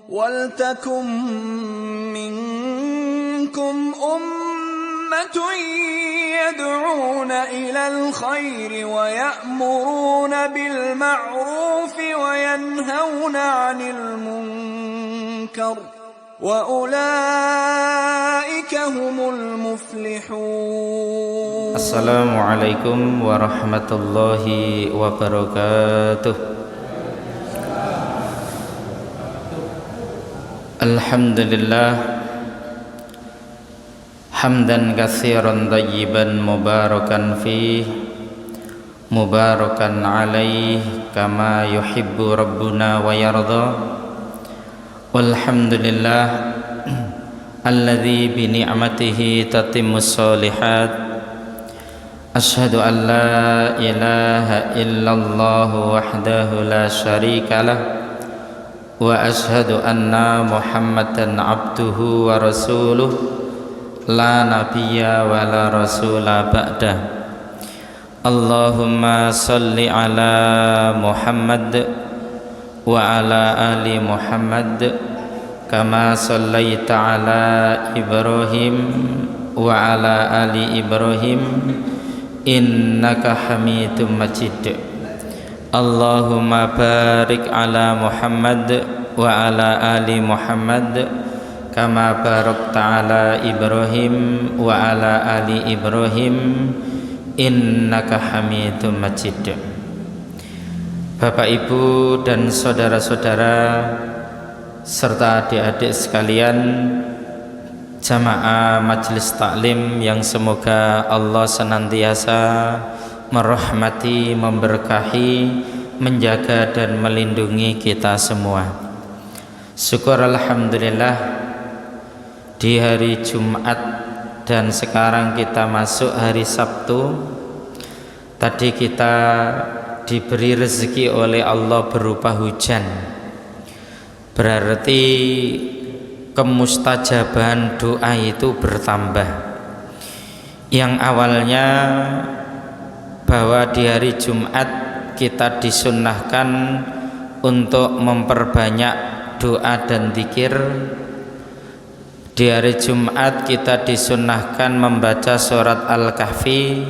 وَلْتَكُن مِّنكُمْ أُمَّةٌ يَدْعُونَ إِلَى الْخَيْرِ وَيَأْمُرُونَ بِالْمَعْرُوفِ وَيَنْهَوْنَ عَنِ الْمُنكَرِ وَأُولَئِكَ هُمُ الْمُفْلِحُونَ. Assalamualaikum warahmatullahi wabarakatuh. Alhamdulillah hamdan katsiran thayyiban mubarakan fih mubarakan alaih kama yuhibbu rabbuna wa yarda. Walhamdulillah alladzi bi ni'matihi tatimmus shalihat. Asyhadu an la ilaha illallah wahdahu la syarikalah wa asyhadu anna Muhammadan abduhu wa rasuluh la nabiyya wa la rasula ba'dah. Allahumma salli ala Muhammad wa ala ali Muhammad kama sallaita ala Ibrahim wa ala ali Ibrahim innaka Hamidum Majid. Allahumma barik ala Muhammad wa ala ali Muhammad kama barakta ala Ibrahim wa ala ali Ibrahim innaka Hamidum Majid. Bapak, Ibu, dan saudara-saudara serta adik-adik sekalian, jamaah majelis taklim yang semoga Allah senantiasa merahmati, memberkahi, menjaga dan melindungi kita semua. Syukur alhamdulillah di hari Jumat dan sekarang kita masuk hari Sabtu. Tadi kita diberi rezeki oleh Allah berupa hujan. Berarti kemustajaban doa itu bertambah. Yang awalnya bahwa di hari Jumat kita disunnahkan untuk memperbanyak doa dan zikir. Di hari Jumat kita disunnahkan membaca surat Al-Kahfi.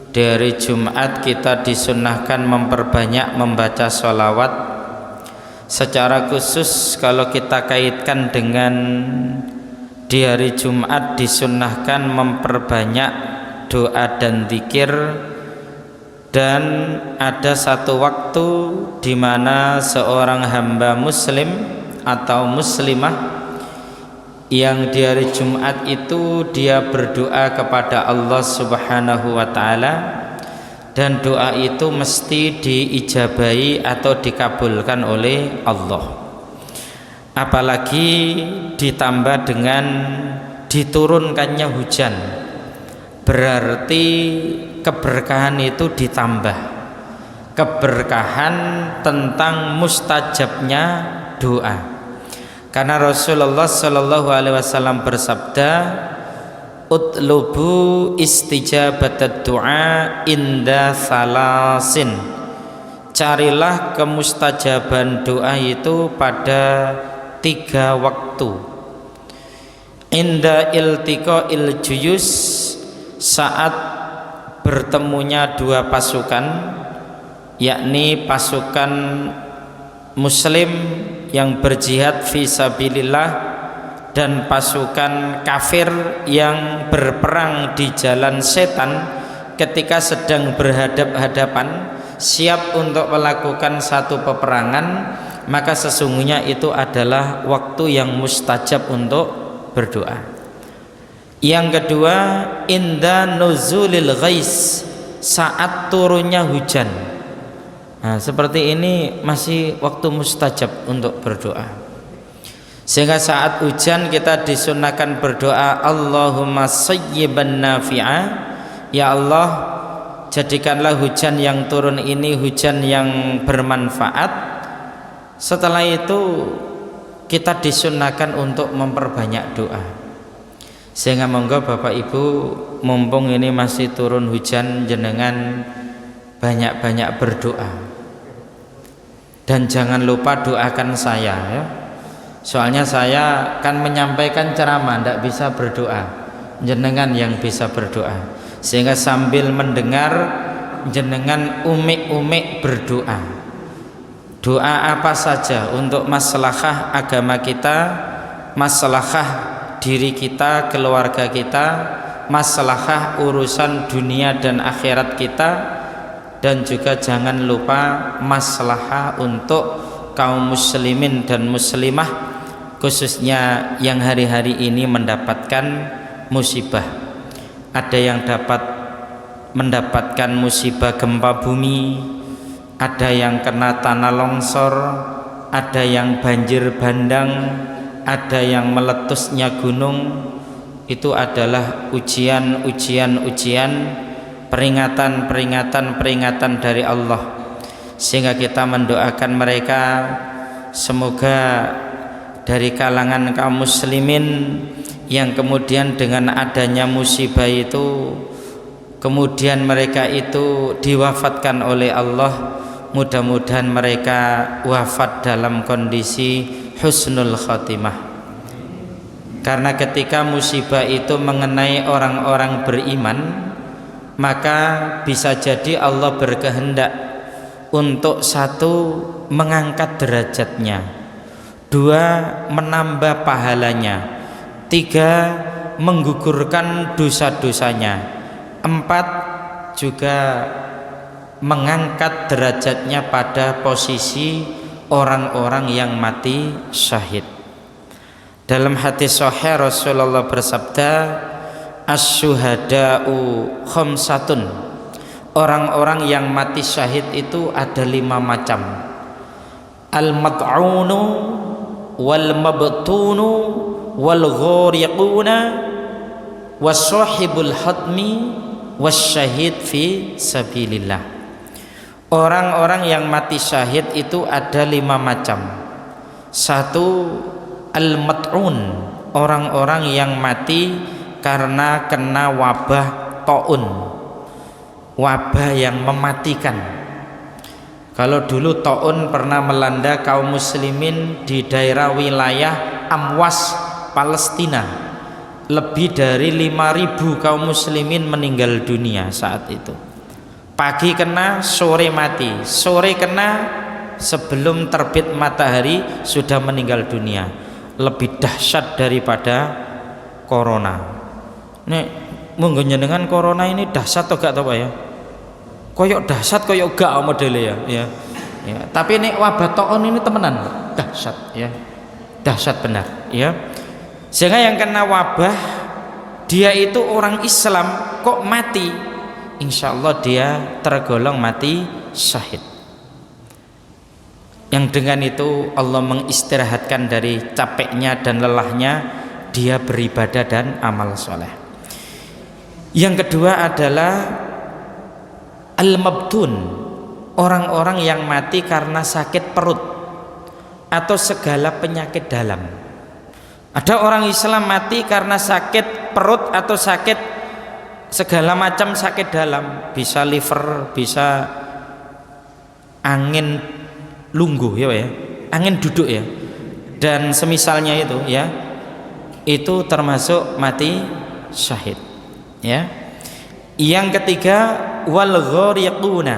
Di hari Jumat kita disunnahkan memperbanyak membaca sholawat. Secara khusus kalau kita kaitkan dengan di hari Jumat disunnahkan memperbanyak doa dan zikir. Dan ada satu waktu di mana seorang hamba muslim atau muslimah yang di hari Jumat itu dia berdoa kepada Allah Subhanahu wa taala, dan doa itu mesti diijabahi atau dikabulkan oleh Allah. Apalagi ditambah dengan diturunkannya hujan, berarti keberkahan itu ditambah, keberkahan tentang mustajabnya doa. Karena Rasulullah Shallallahu Alaihi Wasallam bersabda, "Utlubu istijabatad du'a inda salasin." Carilah kemustajaban doa itu pada 3 waktu. Inda iltiqa'il juyus, saat bertemunya 2 pasukan, yakni pasukan muslim yang berjihad fi sabilillah dan pasukan kafir yang berperang di jalan setan ketika sedang berhadap-hadapan siap untuk melakukan satu peperangan, maka sesungguhnya itu adalah waktu yang mustajab untuk berdoa. Yang kedua, inda nuzulil ghais, saat turunnya hujan. Nah, seperti ini masih waktu mustajab untuk berdoa. Sehingga saat hujan kita disunahkan berdoa, Allahumma sayyiban nafi'a, ya Allah jadikanlah hujan yang turun ini hujan yang bermanfaat. Setelah itu kita disunahkan untuk memperbanyak doa. Sehingga monggo Bapak Ibu, mumpung ini masih turun hujan, jenengan banyak-banyak berdoa. Dan jangan lupa doakan saya ya, Soalnya saya kan menyampaikan ceramah, tidak bisa berdoa. Jenengan yang bisa berdoa, sehingga sambil mendengar jenengan umik-umik berdoa. Doa apa saja untuk maslahah agama kita, maslahah diri kita, keluarga kita, maslahah urusan dunia dan akhirat kita, dan juga jangan lupa maslahah untuk kaum muslimin dan muslimah, khususnya yang hari-hari ini mendapatkan musibah. Ada yang mendapatkan musibah gempa bumi, ada yang kena tanah longsor, ada yang banjir bandang, ada yang meletusnya gunung. Itu adalah ujian, peringatan dari Allah, sehingga kita mendoakan mereka semoga dari kalangan kaum muslimin yang kemudian dengan adanya musibah itu kemudian mereka itu diwafatkan oleh Allah. Mudah-mudahan mereka wafat dalam kondisi husnul khotimah, karena ketika musibah itu mengenai orang-orang beriman, maka bisa jadi Allah berkehendak untuk satu, mengangkat derajatnya, dua, menambah pahalanya, tiga, menggugurkan dosa-dosanya, empat, juga mengangkat derajatnya pada posisi orang-orang yang mati syahid. Dalam hadis sahih Rasulullah bersabda, asy-syuhada'u khamsatun, orang-orang yang mati syahid itu ada 5 macam. Al-mad'unu wal mabtunu wal ghariquna was-sahibul hatmi wasyahid fi sabilillah. Orang-orang yang mati syahid itu ada 5 macam. 1, al-mat'un, orang-orang yang mati karena kena wabah taun, wabah yang mematikan. Kalau dulu taun pernah melanda kaum muslimin di daerah wilayah Amwas, Palestina, lebih dari 5.000 kaum muslimin meninggal dunia saat itu. Pagi kena, sore mati, sore kena, sebelum terbit matahari sudah meninggal dunia. Lebih dahsyat daripada corona. Nek monggo njenengan corona ini dahsyat atau gak tau Pak ya? Koyok dahsyat koyok gak modelnya ya. Ya. Tapi nek wabah taun ini temenan dahsyat ya. Dahsyat benar ya. Sehingga yang kena wabah dia itu orang Islam kok mati, insya Allah dia tergolong mati syahid. Yang dengan itu Allah mengistirahatkan dari capeknya dan lelahnya dia beribadah dan amal soleh. Yang kedua adalah al-mabtun, orang-orang yang mati karena sakit perut atau segala penyakit dalam. Ada orang Islam mati karena sakit perut atau sakit segala macam sakit dalam, bisa liver, bisa angin lungguh ya, angin duduk ya, dan semisalnya itu ya, itu termasuk mati syahid ya. Yang ketiga wal ghariquna,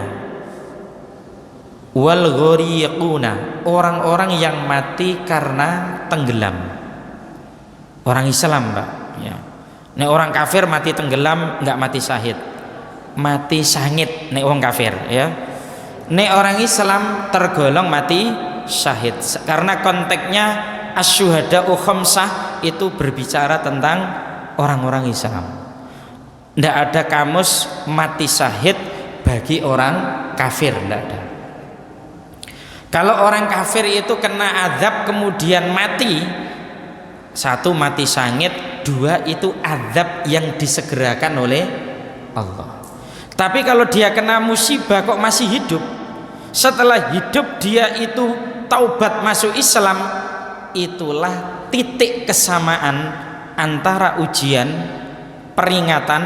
orang-orang yang mati karena tenggelam. Orang Islam Pak ya. Nek orang kafir mati tenggelam nggak mati syahid, mati sangit nek orang kafir ya. Nek orang Islam tergolong mati syahid karena konteksnya asy-syuhada'u khamsah itu berbicara tentang orang-orang Islam. Ndak ada kamus mati syahid bagi orang kafir, ndak ada. Kalau orang kafir itu kena azab kemudian mati, 1 mati sangit, 2 itu azab yang disegerakan oleh Allah. Tapi kalau dia kena musibah kok masih hidup, setelah hidup dia itu taubat masuk Islam, itulah titik kesamaan antara ujian, peringatan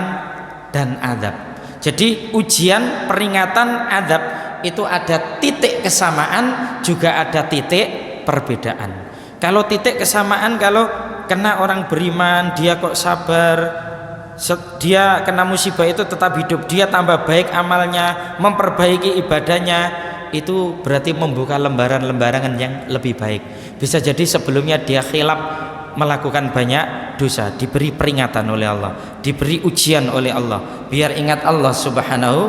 dan azab. Jadi ujian, peringatan, azab itu ada titik kesamaan, juga ada titik perbedaan. Kalau titik kesamaan, kalau kena orang beriman dia kok sabar, dia kena musibah itu tetap hidup, dia tambah baik amalnya, memperbaiki ibadahnya, itu berarti membuka lembaran-lembaran yang lebih baik. Bisa jadi sebelumnya dia khilaf, melakukan banyak dosa, diberi peringatan oleh Allah, diberi ujian oleh Allah, biar ingat Allah Subhanahu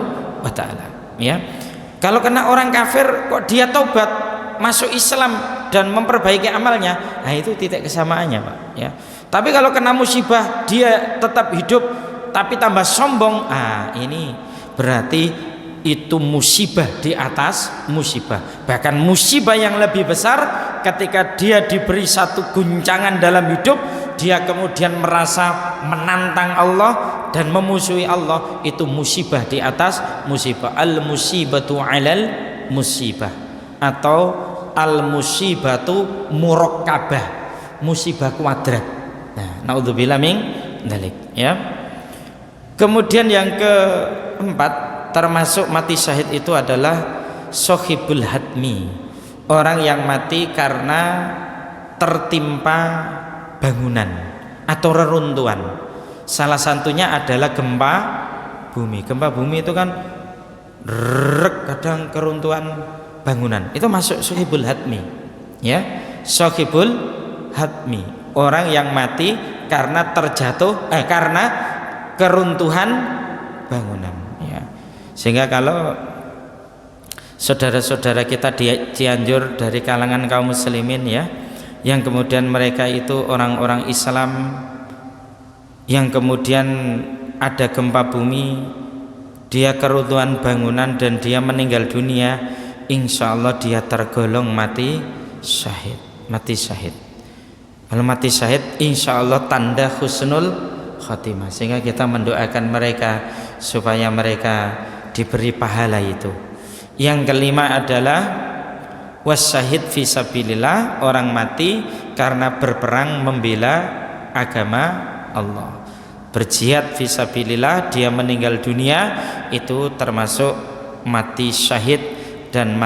wa ta'ala, ya. Kalau kena orang kafir kok dia taubat, masuk Islam dan memperbaiki amalnya, nah itu titik kesamaannya, Pak, ya. Tapi kalau kena musibah dia tetap hidup tapi tambah sombong, ini berarti itu musibah di atas musibah. Bahkan musibah yang lebih besar ketika dia diberi satu guncangan dalam hidup, dia kemudian merasa menantang Allah dan memusuhi Allah, itu musibah di atas musibah. Al musibatu alal musibah, atau al musibatu murakkabah, musibah kuadrat. Nah, naudzubillah min dzalik, ya. Kemudian yang keempat, termasuk mati syahid itu adalah sohibul hadmi, orang yang mati karena tertimpa bangunan atau reruntuhan. Salah satunya adalah gempa bumi. Gempa bumi itu kan kadang keruntuhan bangunan, itu masuk sohibul hadmi, ya. Sohibul hadmi, orang yang mati karena terjatuh, karena keruntuhan bangunan, ya. Sehingga kalau saudara-saudara kita di Cianjur dari kalangan kaum muslimin, ya, yang kemudian mereka itu orang-orang Islam yang kemudian ada gempa bumi, dia keruntuhan bangunan dan dia meninggal dunia, insya Allah dia tergolong mati syahid. Mati syahid, kalau mati syahid insya Allah tanda husnul khatimah, sehingga kita mendoakan mereka supaya mereka diberi pahala itu. Yang kelima adalah wasyahid fisabilillah, orang mati karena berperang membela agama Allah, berjihad fisabilillah, dia meninggal dunia, itu termasuk mati syahid dan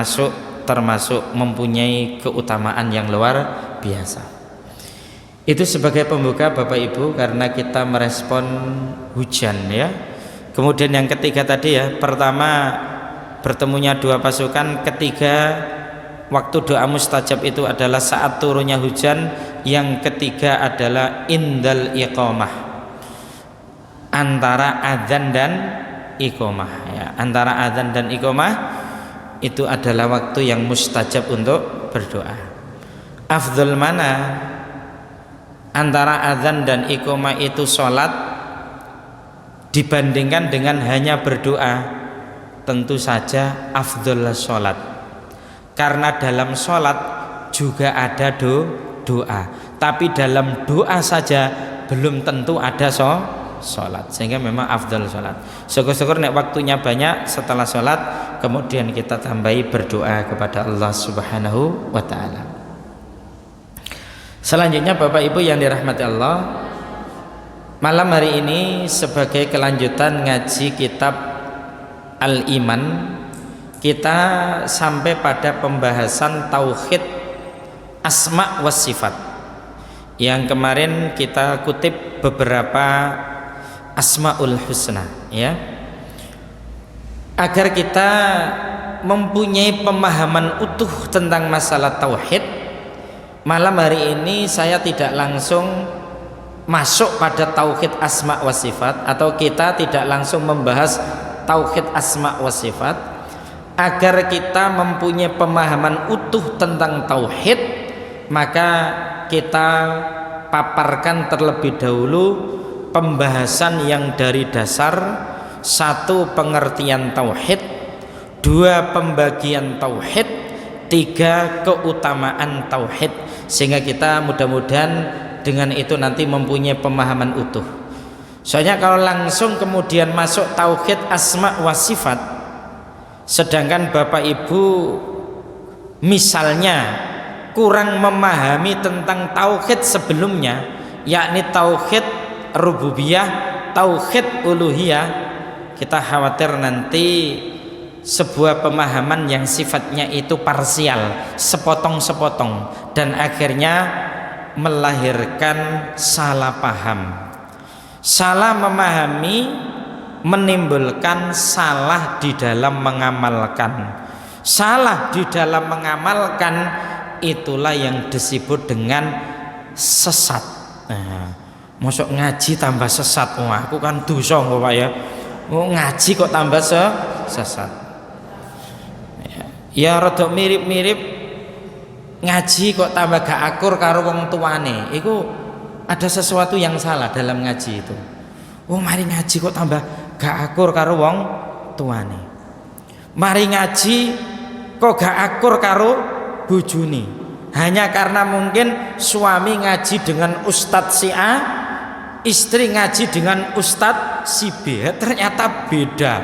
termasuk mempunyai keutamaan yang luar biasa. Itu sebagai pembuka Bapak Ibu, karena kita merespon hujan, ya. Kemudian yang ketiga tadi, ya, pertama bertemunya dua pasukan, ketiga waktu doa mustajab itu adalah saat turunnya hujan, yang ketiga adalah indal iqamah, antara adzan dan iqamah, ya. Antara adzan dan iqamah itu adalah waktu yang mustajab untuk berdoa. Afdhal mana antara adzan dan iqamah itu sholat dibandingkan dengan hanya berdoa? Tentu saja afdhal sholat, karena dalam sholat juga ada doa, tapi dalam doa saja belum tentu ada sholat, sehingga memang afdhal sholat. Syukur-syukur nek waktunya banyak setelah sholat, kemudian kita tambahi berdoa kepada Allah Subhanahu wa ta'ala. Selanjutnya Bapak Ibu yang dirahmati Allah, malam hari ini sebagai kelanjutan ngaji kitab Al-Iman, kita sampai pada pembahasan tauhid asma wa sifat. Yang kemarin kita kutip beberapa asmaul husna, ya, agar kita mempunyai pemahaman utuh tentang masalah tauhid. Malam hari ini saya tidak langsung masuk pada tauhid asma wa sifat, atau kita tidak langsung membahas tauhid asma wa sifat. Agar kita mempunyai pemahaman utuh tentang tauhid, maka kita paparkan terlebih dahulu pembahasan yang dari dasar: satu, pengertian tauhid; dua, pembagian tauhid; tiga, keutamaan tauhid, sehingga kita mudah-mudahan dengan itu nanti mempunyai pemahaman utuh. Soalnya kalau langsung kemudian masuk tauhid asma wa sifat, sedangkan Bapak Ibu misalnya kurang memahami tentang tauhid sebelumnya, yakni tauhid rububiyah, tauhid uluhiyah, kita khawatir nanti sebuah pemahaman yang sifatnya itu parsial, sepotong-sepotong, dan akhirnya melahirkan salah paham. Salah memahami menimbulkan salah di dalam mengamalkan. Salah di dalam mengamalkan itulah yang disebut dengan sesat. Nah, mosok ngaji tambah sesat. Wah, aku kan dosa kok Pak ya. Oh, ngaji kok tambah sesat. Ya rada mirip-mirip ngaji kok tambah gak akur karo wong tuane. Iku ada sesuatu yang salah dalam ngaji itu. Oh, mari ngaji kok tambah gak akur karo wong tuane. Mari ngaji kok gak akur karo bojone. Hanya karena mungkin suami ngaji dengan ustadz si A, istri ngaji dengan ustadz si B, ternyata beda.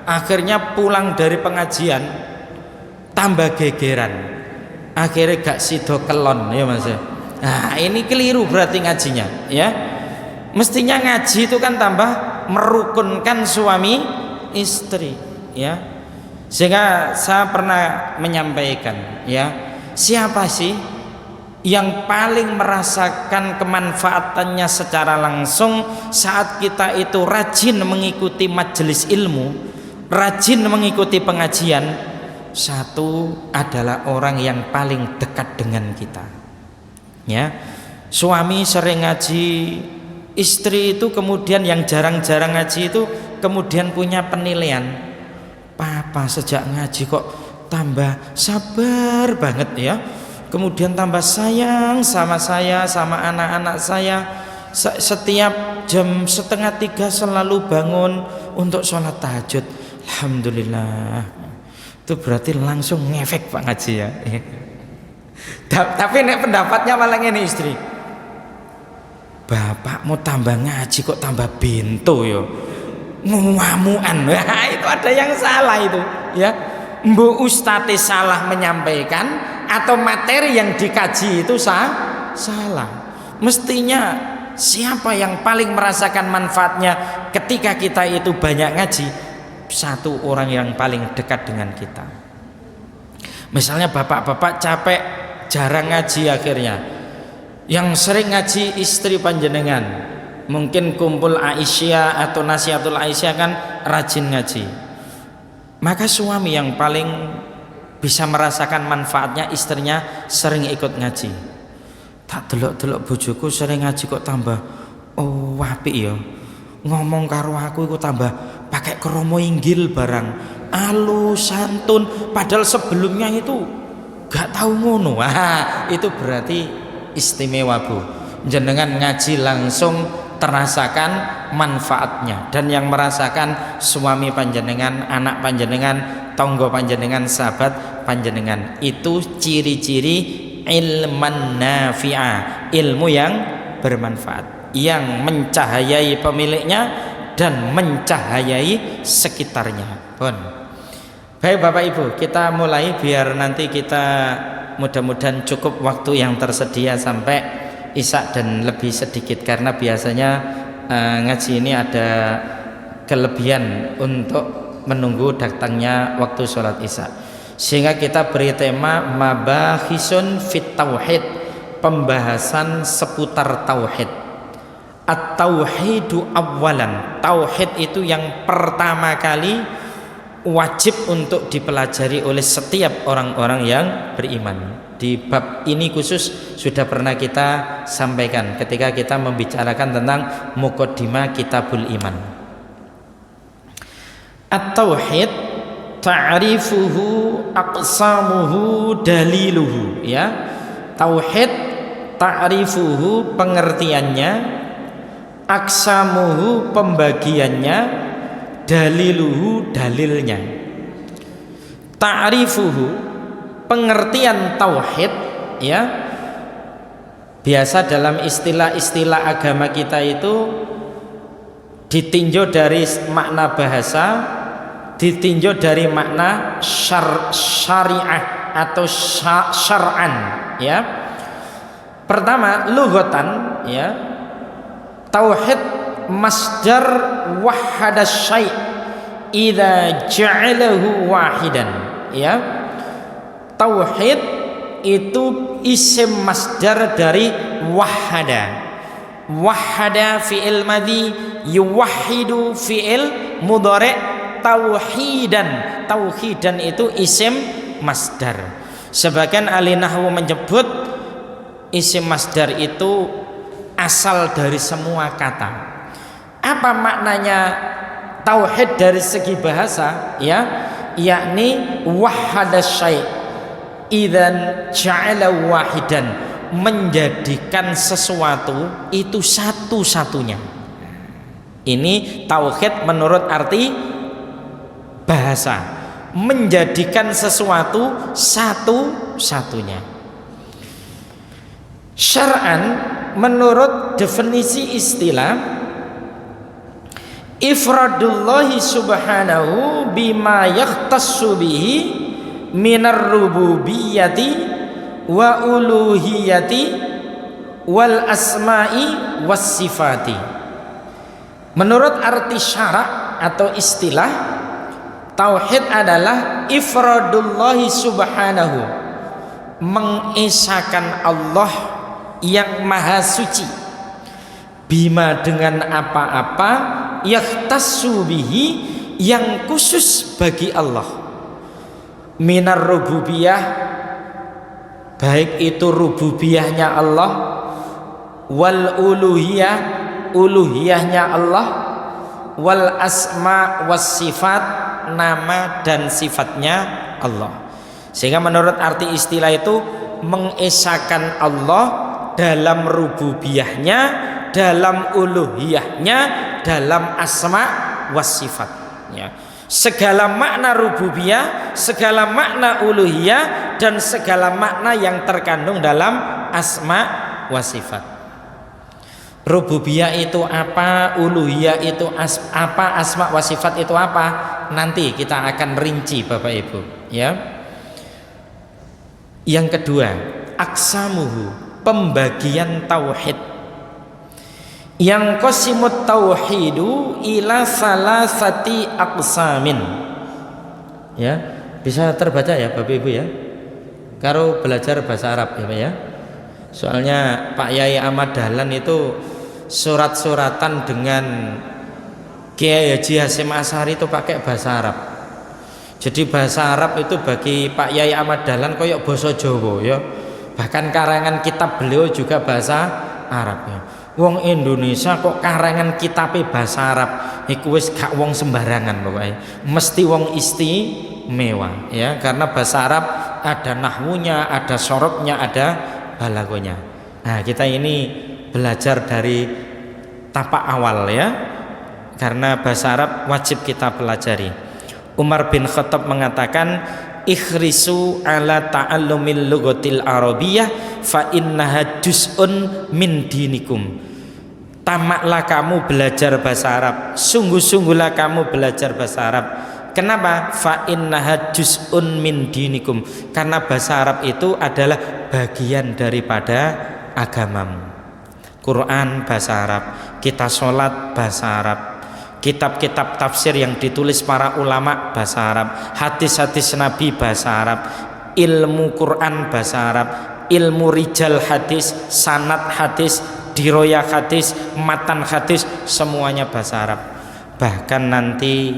Akhirnya pulang dari pengajian tambah gegeran, akhirnya gak sido kelon ya Mas. Nah ini keliru berarti ngajinya ya. Mestinya ngaji itu kan tambah merukunkan suami istri ya. Sehingga saya pernah menyampaikan ya, siapa sih yang paling merasakan kemanfaatannya secara langsung saat kita itu rajin mengikuti majelis ilmu, rajin mengikuti pengajian? Satu adalah orang yang paling dekat dengan kita ya. Suami sering ngaji, istri itu kemudian yang jarang-jarang ngaji itu kemudian punya penilaian, papa sejak ngaji kok tambah sabar banget ya, kemudian tambah sayang sama saya, sama anak-anak saya, setiap jam 2:30 selalu bangun untuk sholat tahajud. Alhamdulillah, itu berarti langsung ngefek Pak ngaji ya. Tapi nek pendapatnya malah ini istri, bapak mau tambah ngaji kok tambah bento yo, ngamuan. Nah, itu ada yang salah itu ya. Mbu ustadz salah menyampaikan atau materi yang dikaji itu salah. Mestinya siapa yang paling merasakan manfaatnya ketika kita itu banyak ngaji? Satu orang yang paling dekat dengan kita. Misalnya bapak-bapak capek jarang ngaji, akhirnya yang sering ngaji istri panjenengan, mungkin kumpul Aisyah atau nasihatul Aisyah kan rajin ngaji, maka suami yang paling bisa merasakan manfaatnya istrinya sering ikut ngaji. Tak delok-delok bojoku sering ngaji kok tambah apik ya, ngomong karo aku iku tambah pakai kromo inggil barang, alus santun, padahal sebelumnya itu gak tahu ngono. Wah, itu berarti istimewa Bu, jenengan ngaji langsung terasakan manfaatnya, dan yang merasakan suami panjenengan, anak panjenengan, tonggo panjenengan, sahabat panjenengan. Itu ciri-ciri ilman nafi'ah, ilmu yang bermanfaat, yang mencahayai pemiliknya dan mencahayai sekitarnya. Baik Bapak Ibu, kita mulai biar nanti kita mudah-mudahan cukup waktu yang tersedia sampai Isya dan lebih sedikit, karena biasanya ngaji ini ada kelebihan untuk menunggu datangnya waktu sholat Isya, sehingga kita beri tema mabahisun fit tauhid, pembahasan seputar tauhid. At-tauhidu awalan, tauhid itu yang pertama kali wajib untuk dipelajari oleh setiap orang-orang yang beriman. Di bab ini khusus sudah pernah kita sampaikan ketika kita membicarakan tentang muqaddimah kitabul iman. At-tauhid ta'rifuhu aqsamuhu daliluhu ya. Tauhid ta'rifuhu pengertiannya, aqsamuhu pembagiannya, daliluhu dalilnya. Ta'rifuhu pengertian tauhid ya, biasa dalam istilah-istilah agama kita itu ditinjau dari makna bahasa, ditinjau dari makna syariah atau syar'an ya. Pertama lughatan ya, tauhid masdar wahhada syai' idza ja'alahu wahidan ya. Tauhid itu isim masdar dari wahada. Wahada fi'il madhi, yuwahhidu fi'il mudhari', tauhidan itu isim masdar. Sebagian ahli nahwu menyebut isim masdar itu asal dari semua kata. Apa maknanya tauhid dari segi bahasa? Ya, yakni wahhada syai' idzan ja'ala wahidan, menjadikan sesuatu itu satu-satunya. Ini tauhid menurut arti bahasa, menjadikan sesuatu satu-satunya. Syar'an menurut definisi istilah, ifradullahi subhanahu bima yakhtassu bihi minar rububiyyati wa uluhiyati wal asma'i was sifati. Menurut arti syarak atau istilah, tauhid adalah ifradullahi subhanahu, mengesahkan Allah yang maha suci, bima dengan apa-apa, yakhtassu bihi yang khusus bagi Allah, minar rububiyah baik itu rububiyahnya Allah, wal uluhiyah uluhiyahnya Allah, wal asma was sifat nama dan sifatnya Allah. Sehingga menurut arti istilah itu mengesahkan Allah dalam rububiyahnya, dalam uluhiyahnya, dalam asma was sifat, ya. Segala makna rububiyah, segala makna uluhiyah, dan segala makna yang terkandung dalam asma wa sifat. Rububiyah itu apa, uluhiyah itu apa, asma wa sifat itu apa? Nanti kita akan rinci Bapak Ibu, ya. Yang kedua, aqsamuhu, pembagian tauhid. Yang qasimut tauhidu ila salasati aqsamin. Ya, bisa terbaca ya Bapak Ibu ya. Kalau belajar bahasa Arab ya Pak ya. Soalnya Pak Yai Ahmad Dahlan itu surat-suratan dengan Kiai Haji Hasyim Asy'ari itu pakai bahasa Arab. Jadi bahasa Arab itu bagi Pak Yai Ahmad Dahlan koyok basa Jawa ya. Bahkan karangan kitab beliau juga bahasa Arab ya. Wong Indonesia kok karangan kitabe bahasa Arab iku wis gak wong sembarangan pokoke. Mesti wong istimewa ya, karena bahasa Arab ada nahwunya, ada sorobnya, ada balagonya. Nah, kita ini belajar dari tapak awal ya. Karena bahasa Arab wajib kita pelajari. Umar bin Khattab mengatakan, ikhrisu ala ta'allumil lughatil arabiyyah fa innaha juz'un min dinikum. Tamaklah kamu belajar bahasa Arab, sungguh-sungguhlah kamu belajar bahasa Arab. Kenapa? Fa innaha juz'un min dinikum, karena bahasa Arab itu adalah bagian daripada agamamu. Quran bahasa Arab, kita sholat bahasa Arab, kitab-kitab tafsir yang ditulis para ulama bahasa Arab, hadis-hadis Nabi bahasa Arab, ilmu Quran bahasa Arab, ilmu rijal hadis, sanad hadis, diroyah hadis, matan hadis, semuanya bahasa Arab. Bahkan nanti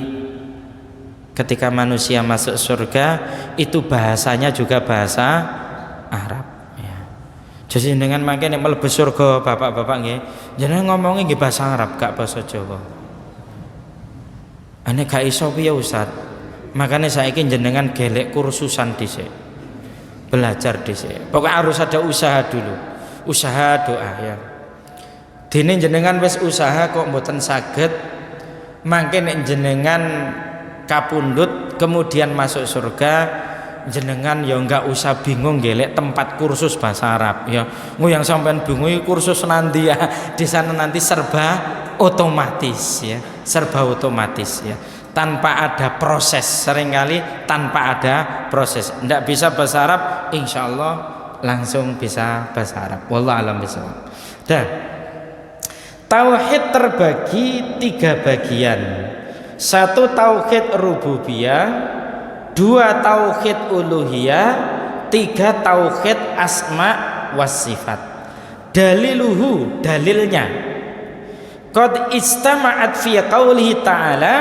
ketika manusia masuk surga itu bahasanya juga bahasa Arab ya. Jadi dengan makin mlebu surga bapak-bapak nggih, jenengan ngomongnya nggih bahasa Arab gak bahasa Jawa. Ane gak iso piye Ustaz? Makanya saiki jenengan gelek kursusan dhisik. Belajar dhisik. Pokoknya harus ada usaha dulu. Usaha doa ya. Dene jenengan wis usaha kok mboten saged, mangke nek jenengan kapundhut kemudian masuk surga, jenengan ya enggak usah bingung gelek tempat kursus bahasa Arab ya. Yang sampean bingung kursus nanti ya, di sana nanti serba otomatis ya, serba otomatis ya, tanpa ada proses. Seringkali tanpa ada proses, ndak bisa bahasa Arab, insya Allah langsung bisa bahasa Arab. Wallahu a'lam bishawab. Dan tauhid terbagi 3 bagian. 1 tauhid rububiyah, 2 tauhid uluhiyah, tiga tauhid asma was sifat. Daliluhu, dalilnya, qad istama'at fi qaulihi ta'ala,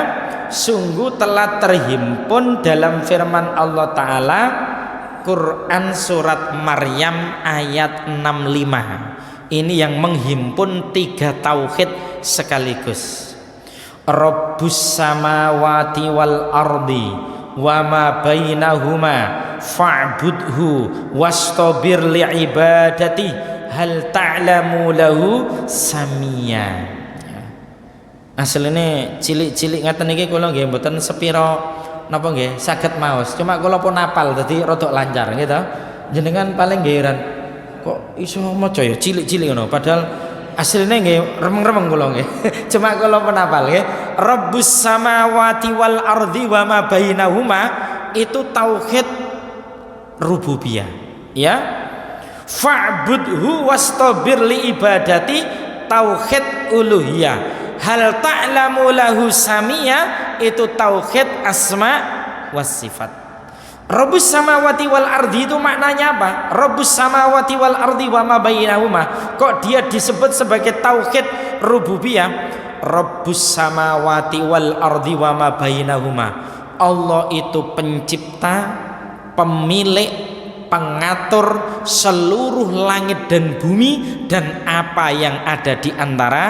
sungguh telah terhimpun dalam firman Allah Ta'ala, Quran surat Maryam ayat 65. Ini yang menghimpun tiga tauhid sekaligus. Rabbus samawati wal ardi wa ma bainahuma fa'budhu wastabir li'ibadati hal ta'lamu lahu samia. Asline cilik-cilik ngaten iki kula nggih mboten sepira napa nggih saged maos, cuma kula pun apal dadi rada lancar nggih to. Jenengan paling nggih heran kok iso maca ya cilik-cilik ngono, padahal asline nggih remeng-remeng kula nggih. Cuma kula pun apal nggih. Rabbus samawati wal ardi wa ma bainahuma, itu tauhid rububiyah, ya. Fa'budhu wastabir li ibadati, tauhid uluhiyah. Hal ta'lamu lahu samia, itu tauhid asma was sifat. Rabbus samawati wal ardi itu maknanya apa? Rabbus samawati wal ardi wa ma bainahuma, kok dia disebut sebagai tauhid rububiyah? Rabbus samawati wal ardi wa ma bainahuma, Allah itu pencipta, pemilik, pengatur seluruh langit dan bumi dan apa yang ada di antara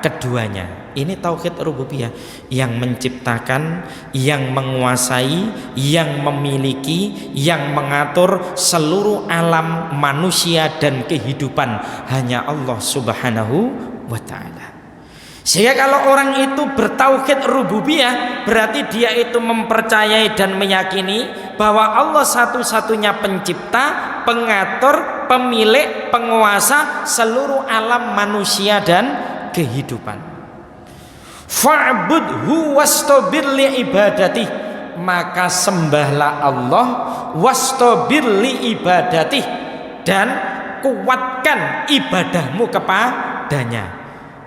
keduanya. Ini tauhid rububiyah, yang menciptakan, yang menguasai, yang memiliki, yang mengatur seluruh alam manusia dan kehidupan hanya Allah Subhanahu wa ta'ala. Sehingga kalau orang itu bertauhid rububiyah, berarti dia itu mempercayai dan meyakini bahwa Allah satu-satunya pencipta, pengatur, pemilik, penguasa seluruh alam manusia dan kehidupan. Fa'budhu wastabir li ibadati, maka sembahlah Allah, wastabir li ibadati, dan kuatkan ibadahmu kepadanya.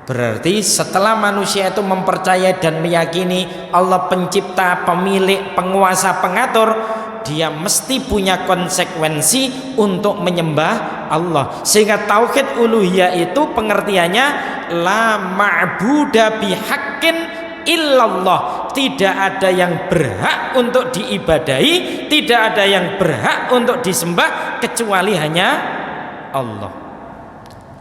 Berarti setelah manusia itu mempercayai dan meyakini Allah pencipta, pemilik, penguasa, pengatur, dia mesti punya konsekuensi untuk menyembah Allah. Sehingga tauhid uluhiyah itu pengertiannya la ma'buda bihaqqin illallah, tidak ada yang berhak untuk diibadahi, tidak ada yang berhak untuk disembah kecuali hanya Allah.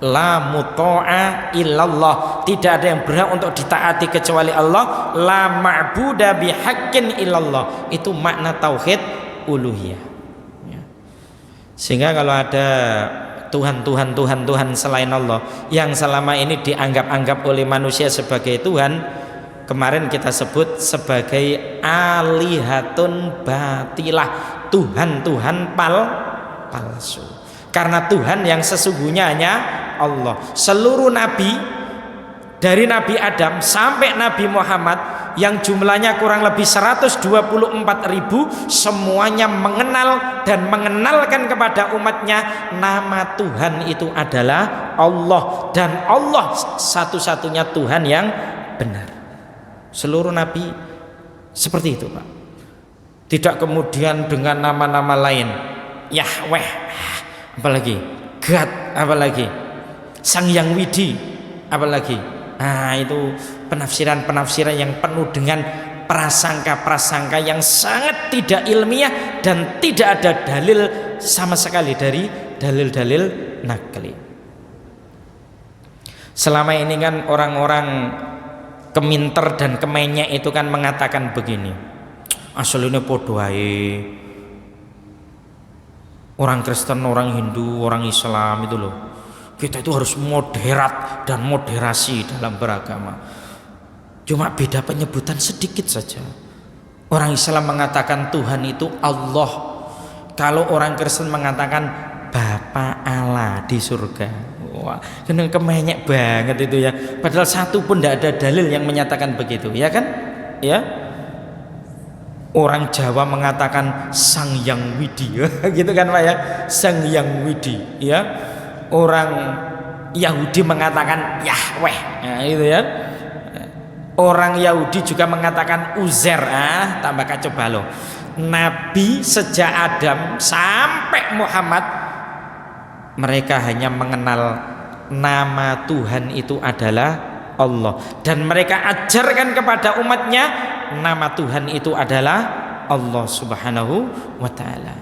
La muta'a illallah, tidak ada yang berhak untuk ditaati kecuali Allah. La ma'buda bihaqqin illallah, itu makna tauhid uluhiyah. Sehingga kalau ada Tuhan selain Allah yang selama ini dianggap-anggap oleh manusia sebagai Tuhan, kemarin kita sebut sebagai alihatun batilah, Tuhan palsu. Karena Tuhan yang sesungguhnya hanya Allah. Seluruh nabi dari Nabi Adam sampai Nabi Muhammad yang jumlahnya kurang lebih 124.000, semuanya mengenal dan mengenalkan kepada umatnya nama Tuhan itu adalah Allah, dan Allah satu-satunya Tuhan yang benar. Seluruh nabi seperti itu, Pak. Tidak kemudian dengan nama-nama lain, Yahweh, apalagi God, apalagi Sang Yang Widi, apalagi. Nah, itu penafsiran-penafsiran yang penuh dengan prasangka-prasangka yang sangat tidak ilmiah dan tidak ada dalil sama sekali dari dalil-dalil nakli. Selama ini kan orang-orang keminter dan kemenyek itu kan mengatakan begini, aslinya podo ae, orang Kristen, orang Hindu, orang Islam itu loh, kita itu harus moderat dan moderasi dalam beragama. Cuma beda penyebutan sedikit saja. Orang Islam mengatakan Tuhan itu Allah, kalau orang Kristen mengatakan Bapa Allah di surga. Wah, kena kemenyek banget itu ya. Padahal satu pun tidak ada dalil yang menyatakan begitu, ya kan? Ya. Orang Jawa mengatakan Sang Yang Widi, gitu kan Pak ya? Sang Yang Widi, ya. Orang Yahudi mengatakan Yahweh, nah, itu ya. Orang Yahudi juga mengatakan Uzair, tambah kacau balau. Nabi sejak Adam sampai Muhammad, mereka hanya mengenal nama Tuhan itu adalah Allah, dan mereka ajarkan kepada umatnya nama Tuhan itu adalah Allah Subhanahu wa ta'ala.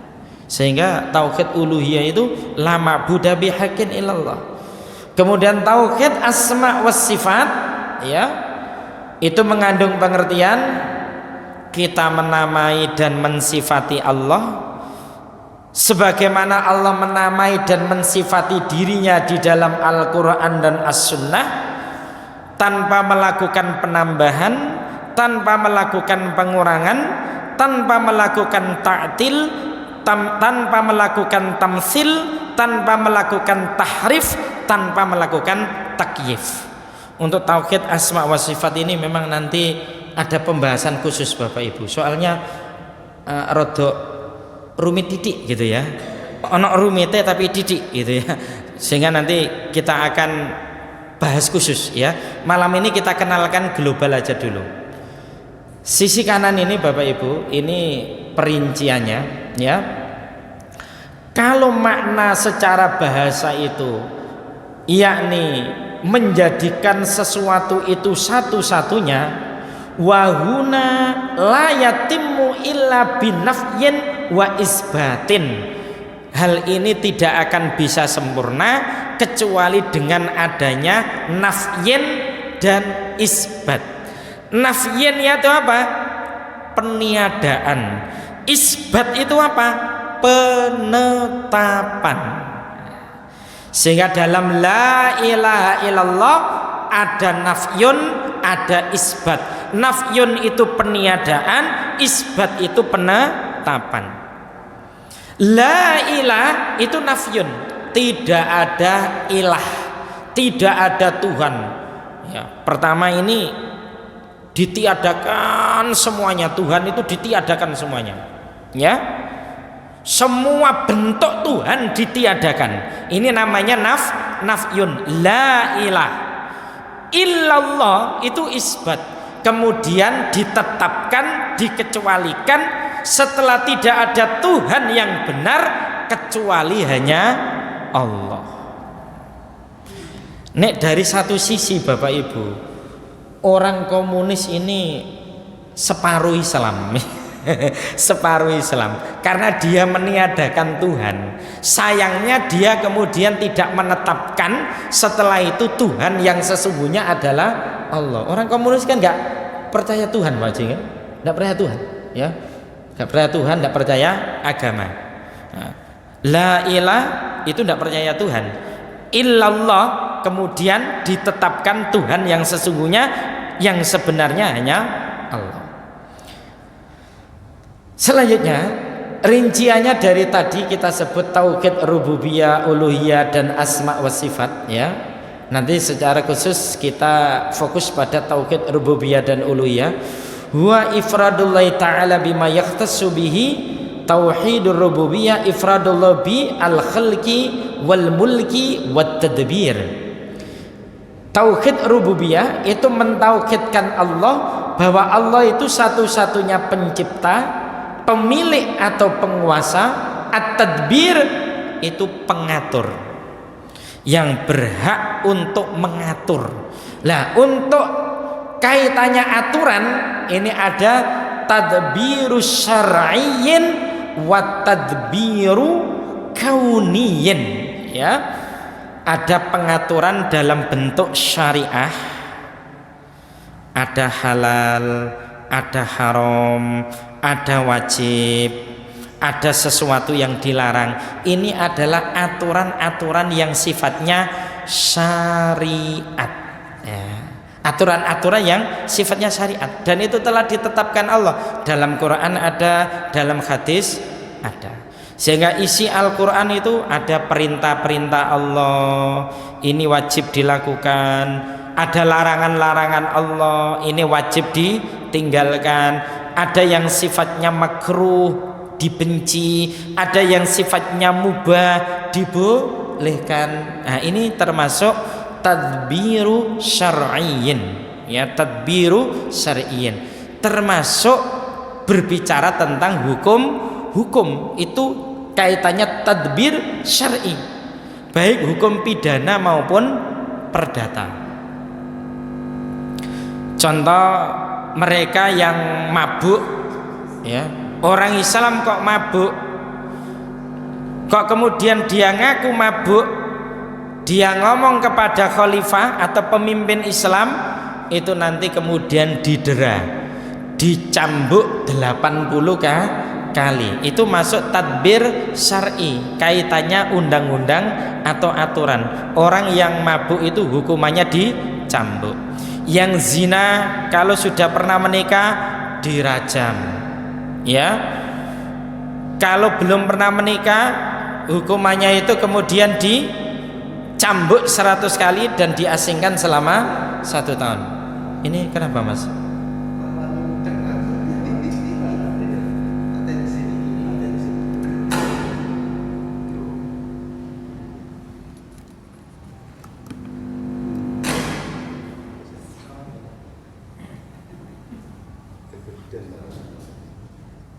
Sehingga tauhid uluhiyah itu la ma'budu bihaqqin illallah. Kemudian tauhid asma was sifat, ya, itu mengandung pengertian kita menamai dan mensifati Allah sebagaimana Allah menamai dan mensifati dirinya di dalam Al-Quran dan As-Sunnah, tanpa melakukan penambahan, tanpa melakukan pengurangan, tanpa melakukan ta'til, tanpa melakukan tamsil, tanpa melakukan tahrif, tanpa melakukan takyif. Untuk tauhid asma wa sifat ini memang nanti ada pembahasan khusus Bapak Ibu, soalnya rodok rumit titik gitu ya, ono rumitnya tapi titik gitu ya, sehingga nanti kita akan bahas khusus ya. Malam ini kita kenalkan global aja dulu. Sisi kanan ini Bapak Ibu, ini perinciannya ya. Kalau makna secara bahasa itu yakni menjadikan sesuatu itu satu-satunya, wahuna la yatimmu illa binafyin wa isbatin. Hal ini tidak akan bisa sempurna kecuali dengan adanya nafyin dan isbat. Nafyin itu apa? Peniadaan. Isbat itu apa? Penetapan. Sehingga dalam la ilaha illallah ada nafyun, ada isbat. Nafyun itu peniadaan, isbat itu penetapan. La ilah itu nafyun, tidak ada ilah, tidak ada Tuhan ya. Pertama ini ditiadakan semuanya, Tuhan itu ditiadakan semuanya ya. Semua bentuk Tuhan ditiadakan. Ini namanya nafyun. La ilah illallah itu isbat, kemudian ditetapkan, dikecualikan setelah tidak ada Tuhan yang benar kecuali hanya Allah. Nek dari satu sisi Bapak Ibu, orang komunis ini separuh Islam separuh Islam karena dia meniadakan Tuhan. Sayangnya dia kemudian tidak menetapkan setelah itu Tuhan yang sesungguhnya adalah Allah. Orang komunis kan nggak percaya Tuhan, Pak Haji, kan? Nggak percaya Tuhan ya, nggak percaya Tuhan, nggak percaya agama. Nah, la ilah itu nggak percaya Tuhan. Illallah kemudian ditetapkan Tuhan yang sesungguhnya, yang sebenarnya hanya Allah. Selanjutnya rinciannya dari tadi kita sebut tauhid rububiyah, uluhiyah dan asma wa sifat ya. Nanti secara khusus kita fokus pada tauhid rububiyah dan uluhiyah. Huwa ifradullah ta'ala bima yakhtassu bihi. Tauhidur rububiyah ifradullah bi al-khalqi wal mulki wat tadbir. Tauhid rububiyah itu mentauhidkan Allah bahwa Allah itu satu-satunya pencipta, pemilik atau penguasa, at-tadbir itu pengatur yang berhak untuk mengatur. Lah untuk kaitannya aturan ini ada tadbiru syar'iyyin wa tadbiru kauniyyin ya. Ada pengaturan dalam bentuk syariah, ada halal, ada haram, ada wajib, ada sesuatu yang dilarang. Ini adalah aturan-aturan yang sifatnya syariat ya. Aturan-aturan yang sifatnya syariat, dan itu telah ditetapkan Allah. Dalam Quran ada, dalam hadis ada. Sehingga isi Al-Quran itu ada perintah-perintah Allah, ini wajib dilakukan. Ada larangan-larangan Allah, ini wajib ditinggalkan. Ada yang sifatnya makruh, dibenci. Ada yang sifatnya mubah, dibolehkan. Nah, ini termasuk tadbiru syar'iyyin ya, tadbiru syar'iyyin. Termasuk berbicara tentang hukum itu kaitannya tadbir syar'i, baik hukum pidana maupun perdata. Contoh mereka yang mabuk, ya, orang Islam kok mabuk, kok kemudian dia ngaku mabuk, dia ngomong kepada khalifah atau pemimpin Islam, itu nanti kemudian didera, dicambuk 80 kali. Itu masuk tadbir syar'i, kaitannya undang-undang atau aturan. Orang yang mabuk itu hukumannya dicambuk. Yang zina kalau sudah pernah menikah dirajam, ya. Kalau belum pernah menikah hukumannya itu kemudian dicambuk 100 kali dan diasingkan selama 1 tahun. Ini kenapa, Mas?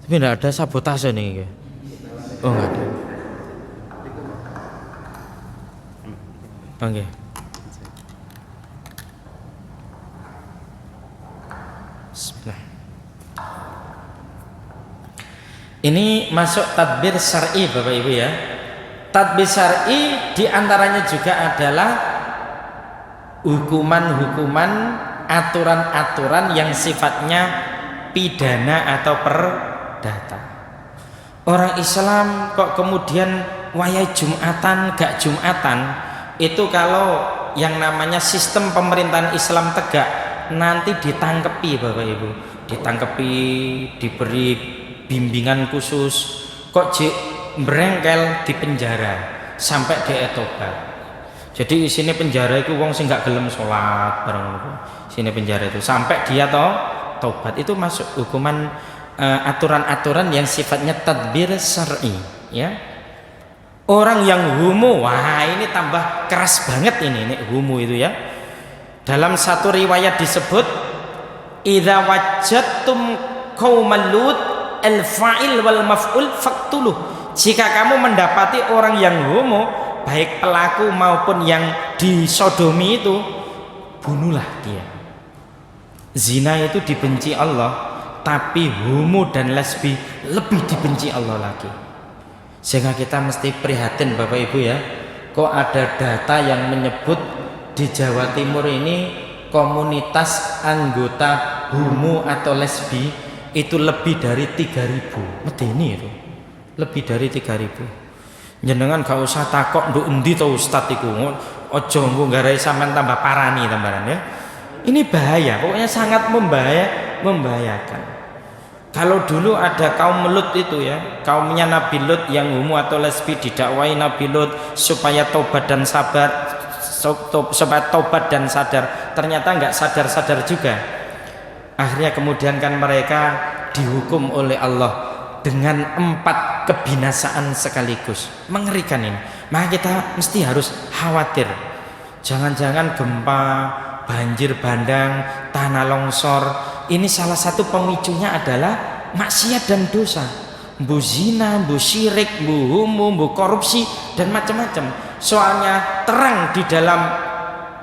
Tapi tidak ada sabotase nih. Oh, enggak ada. Oke. Bismillah. Ini masuk tadbir syar'i Bapak Ibu ya. Tadbir syar'i diantaranya juga adalah hukuman-hukuman, aturan-aturan yang sifatnya pidana atau perdata. Orang Islam kok kemudian wayai Jumatan gak Jumatan, itu kalau yang namanya sistem pemerintahan Islam tegak nanti ditangkepi Bapak Ibu, ditangkepi, diberi bimbingan khusus, kok merengkel di penjara sampai dia tobat. Jadi di sini penjara itu wong sing gak gelem sholat bareng sini penjara itu sampai dia tobat. Itu masuk hukuman aturan-aturan yang sifatnya tadbir syar'i, ya. Orang yang homo, wah ini tambah keras banget ini homo itu ya. Dalam satu riwayat disebut idza wajadtum qauman lut al-fa'il wal maf'ul faqtuluh. Jika kamu mendapati orang yang homo, baik pelaku maupun yang disodomi itu, bunuhlah dia. Zina itu dibenci Allah, tapi homo dan lesbi lebih dibenci Allah lagi. Sehingga kita mesti prihatin Bapak Ibu ya. Kok ada data yang menyebut di Jawa Timur ini komunitas anggota homo atau lesbi itu lebih dari 3.000. Medeni itu lebih dari 3.000. Jenengan gak usah takok nduk endi to Ustaz iku. Aja engko garai sampean tambah parani tambahan ya. Ini bahaya, pokoknya sangat membahayakan. Kalau dulu ada kaum Lut itu ya, kaumnya Nabi Lut yang homo atau lesbi, didakwai Nabi Lut supaya tobat dan sabar, supaya tobat dan sadar. Ternyata nggak sadar-sadar juga. Akhirnya kemudian kan mereka dihukum oleh Allah dengan 4 kebinasaan sekaligus. Mengerikan ini. Maka kita mesti harus khawatir. Jangan-jangan gempa, banjir bandang, tanah longsor, ini salah satu pemicunya adalah maksiat dan dosa. Mbu zina, mbu syirik, mbu homo, mbu korupsi dan macam-macam. Soalnya terang di dalam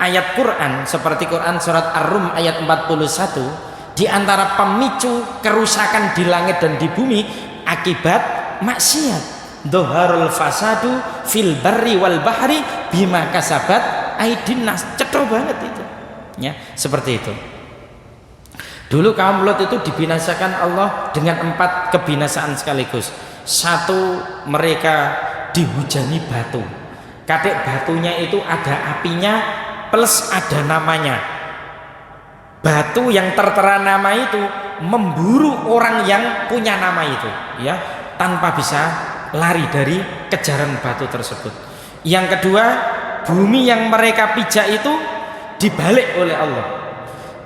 ayat Quran seperti Quran surat Ar-Rum ayat 41, di antara pemicu kerusakan di langit dan di bumi akibat maksiat. Dhoharul fasadu fil barri wal bahri bima kasabat aidin nas. Cetho banget itu. Ya, seperti itu. Dulu kaum Lot itu dibinasakan Allah dengan 4 kebinasaan sekaligus. 1, mereka dihujani batu. Kadek batunya itu ada apinya plus ada namanya. Batu yang tertera nama itu memburu orang yang punya nama itu, ya, tanpa bisa lari dari kejaran batu tersebut. Yang kedua, bumi yang mereka pijak itu dibalik oleh Allah.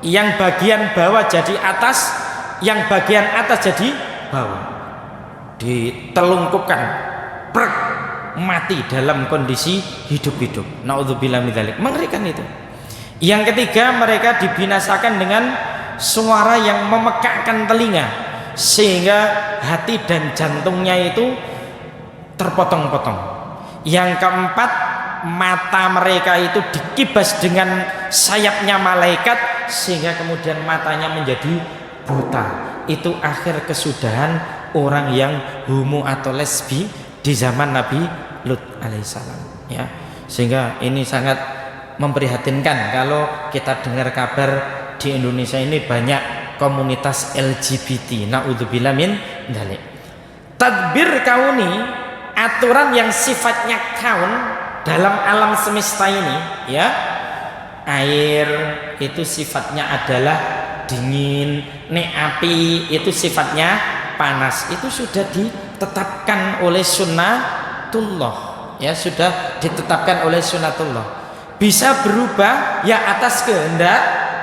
Yang bagian bawah jadi atas, yang bagian atas jadi bawah. Ditelungkupkan, prek, mati dalam kondisi hidup-hidup. Naudzubillah min dzalik. Mengerikan itu. Yang ketiga, mereka dibinasakan dengan suara yang memekakkan telinga. sehingga hati dan jantungnya itu terpotong-potong. Yang keempat, mata mereka itu dikibas dengan sayapnya malaikat sehingga kemudian matanya menjadi buta. Itu akhir kesudahan orang yang homo atau lesbi di zaman Nabi Lut alaihissalam, ya. Sehingga ini sangat memprihatinkan kalau kita dengar kabar di Indonesia ini banyak komunitas LGBT. Naudzubillah min dzalik. Tadbir kauni, aturan yang sifatnya kaun dalam alam semesta ini, ya. Air itu sifatnya adalah dingin, nek api itu sifatnya panas. Itu sudah ditetapkan oleh sunnatullah, ya, sudah ditetapkan oleh sunnatullah. Bisa berubah ya atas kehendak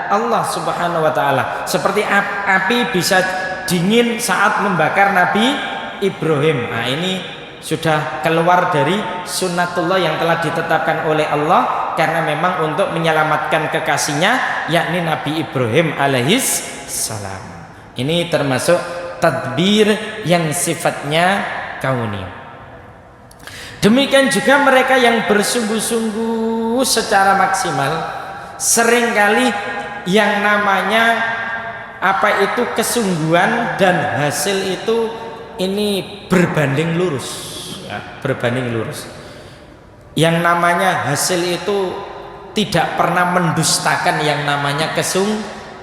Allah Subhanahu wa taala. Seperti api bisa dingin saat membakar Nabi Ibrahim. Nah, ini sudah keluar dari sunnatullah yang telah ditetapkan oleh Allah karena memang untuk menyelamatkan kekasihnya yakni Nabi Ibrahim alaihis salam. Ini termasuk tadbir yang sifatnya kauni. Demikian juga mereka yang bersungguh-sungguh secara maksimal, seringkali yang namanya kesungguhan dan hasil itu ini berbanding lurus, ya, berbanding lurus. Yang namanya hasil itu tidak pernah mendustakan yang namanya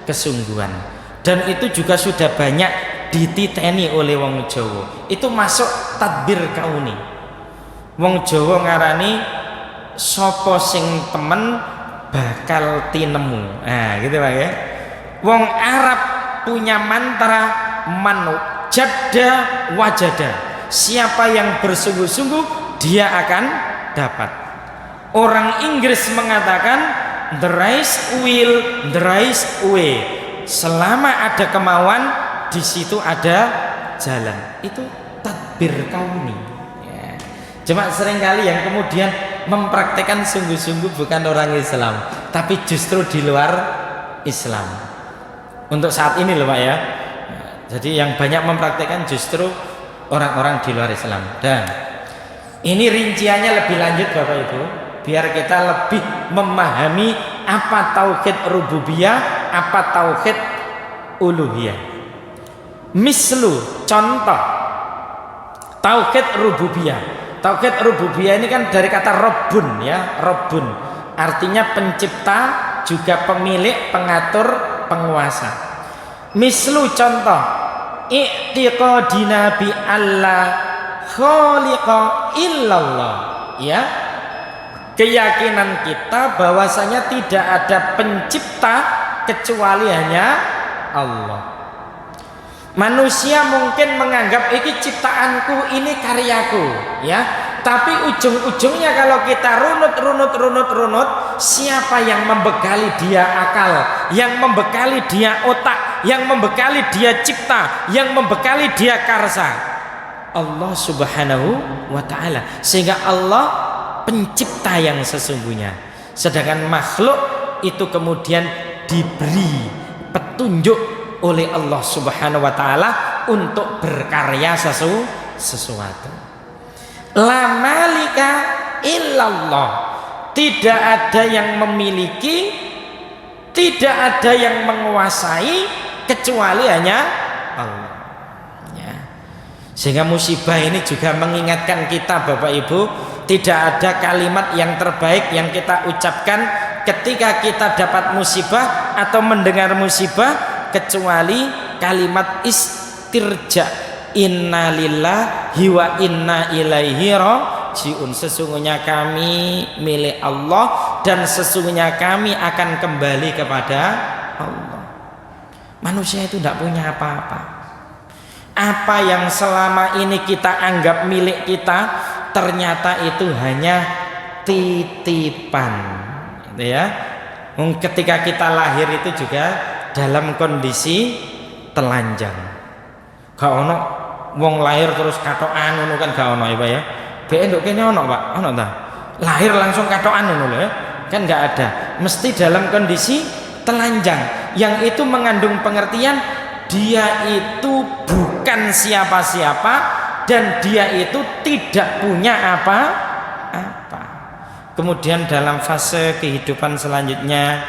kesungguhan. Dan itu juga sudah banyak dititeni oleh wong Jawa. Itu masuk tadbir kauni. Wong Jawa ngarani sapa sing temen bakal tinemu. Nah, gitu Pak ya. Wong Arab punya mantra jadda wajada. Siapa yang bersungguh-sungguh dia akan dapat. Orang Inggris mengatakan the race will, the race way. Selama ada kemauan di situ ada jalan. Itu tadbir kauni, ya. Cuma seringkali yang kemudian mempraktekkan sungguh-sungguh bukan orang Islam, tapi justru di luar Islam. Untuk saat ini loh Pak ya. Jadi yang banyak mempraktekkan justru orang-orang di luar Islam. Dan ini rinciannya lebih lanjut Bapak Ibu, biar kita lebih memahami apa tauhid rububiyah, apa tauhid uluhiyah. Mislu, contoh tauhid rububiyah. Tauhid rububiyah ini kan dari kata Rabbun, ya, Rabbun. Artinya pencipta, juga pemilik, pengatur, penguasa. Mislu, contoh i'tiqadina bi Allah khaliqa illallah, ya, keyakinan kita bahwasanya tidak ada pencipta kecuali hanya Allah. Manusia mungkin menganggap ini ciptaanku, ini karyaku, ya, tapi ujung-ujungnya kalau kita runut, siapa yang membekali dia akal, yang membekali dia otak, yang membekali dia cipta, yang membekali dia karsa? Allah Subhanahu wa ta'ala. Sehingga Allah pencipta yang sesungguhnya, sedangkan makhluk itu kemudian diberi petunjuk oleh Allah Subhanahu wa ta'ala untuk berkarya sesuatu. La malika illallah. Tidak ada yang memiliki, tidak ada yang menguasai kecuali hanya Allah, ya. Sehingga musibah ini juga mengingatkan kita Bapak Ibu, tidak ada kalimat yang terbaik yang kita ucapkan ketika kita dapat musibah atau mendengar musibah kecuali kalimat istirja, inna lillahi wa inna ilaihi rajiun. Sesungguhnya kami milik Allah dan sesungguhnya kami akan kembali kepada Allah. Manusia itu tidak punya apa-apa. Apa yang selama ini kita anggap milik kita ternyata itu hanya titipan, ya. Ketika kita lahir itu juga dalam kondisi telanjang. Gak ono wong lahir terus katokan ngono kan, gak ono ya Pak ya. Bek nduk kene ono Pak, ono ta? Lahir langsung katokan ngono lho ya. Kan gak ada. Mesti dalam kondisi telanjang, yang itu mengandung pengertian dia itu bukan siapa-siapa dan dia itu tidak punya apa-apa. Kemudian dalam fase kehidupan selanjutnya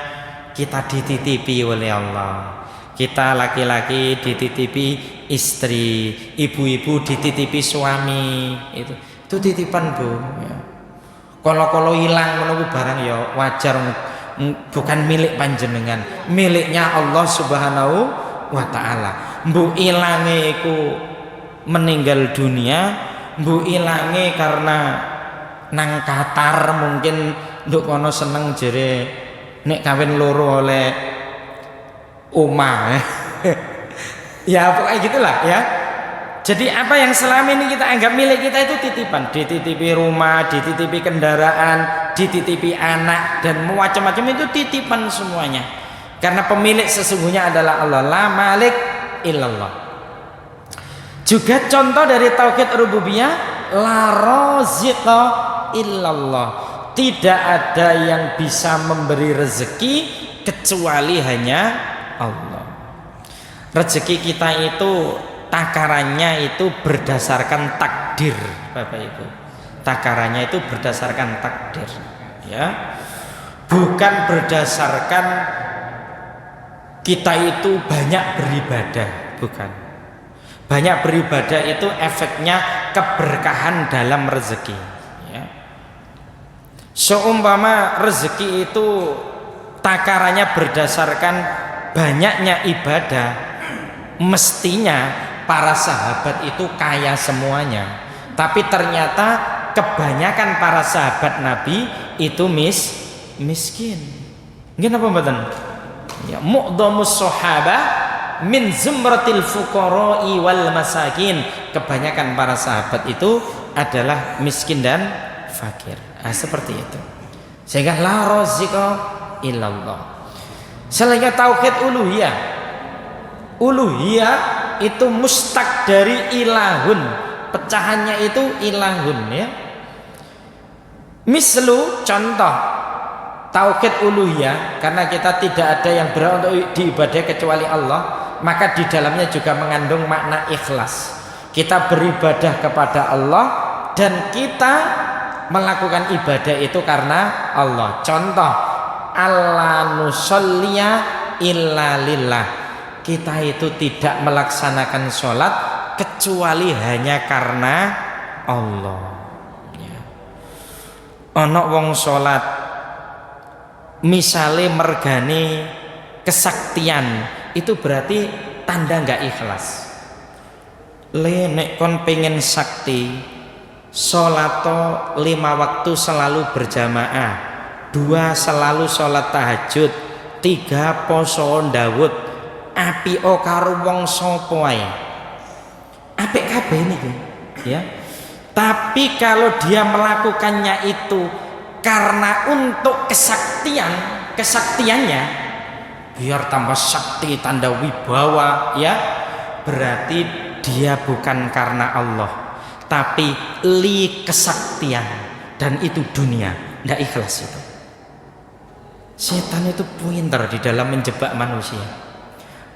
kita dititipi oleh Allah. Kita laki-laki dititipi istri, ibu-ibu dititipi suami. Itu titipan, Bu, ya. Kalau hilang menunggu barang ya wajar, bukan milik panjenengan, miliknya Allah Subhanahu wa ta'ala. Mbu ilange iku meninggal dunia, mbu ilange karena nang Qatar mungkin nduk kono seneng jere nek kawin loro oleh omah. Ya pokoknya gitulah ya. Jadi apa yang selama ini kita anggap milik kita itu titipan, dititipi rumah, dititipi kendaraan, dititipi anak dan macam-macam, itu titipan semuanya. Karena pemilik sesungguhnya adalah Allah, la malik illallah. Juga contoh dari tauhid rububiyah, la raziqa illallah. Tidak ada yang bisa memberi rezeki kecuali hanya Allah. Rezeki kita itu takarannya itu berdasarkan takdir, Bapak Ibu. Takarannya itu berdasarkan takdir, ya. Bukan berdasarkan kita itu banyak beribadah, bukan. Banyak beribadah itu efeknya keberkahan dalam rezeki, ya. Seumpama rezeki itu takarannya berdasarkan banyaknya ibadah, mestinya para sahabat itu kaya semuanya. Tapi ternyata kebanyakan para sahabat Nabi itu miskin. Nggih napa mboten? Ya, mu'dhamus sahaba min zumratil fuqara'i wal masakin. Kebanyakan para sahabat itu adalah miskin dan fakir. Seperti itu. Sehingga la raziqa illallah. Selain tauhid uluhiyah. Uluhiyah itu mustaq dari ilahun, pecahannya itu ilahun, ya. Mislu, contoh tauhid uluhiyah, karena kita tidak ada yang berhak untuk diibadahi kecuali Allah, maka di dalamnya juga mengandung makna ikhlas. Kita beribadah kepada Allah dan kita melakukan ibadah itu karena Allah. Contoh, alla nusolliya illa lillah. Kita itu tidak melaksanakan sholat kecuali hanya karena Allah, ya. Ono wong sholat misale mergane kesaktian, itu berarti tanda nggak ikhlas. Nek kon pengen sakti, sholato 5 waktu selalu berjamaah, 2 selalu sholat tahajud, 3 poso Daud, api o karo wong sapa ae. Apik kabeh niku, ya. Tapi kalau dia melakukannya itu karena untuk kesaktiannya biar tambah sakti, tanda wibawa, ya, berarti dia bukan karena Allah, tapi li kesaktian, dan itu dunia, tidak ikhlas itu. Setan itu pintar di dalam menjebak manusia.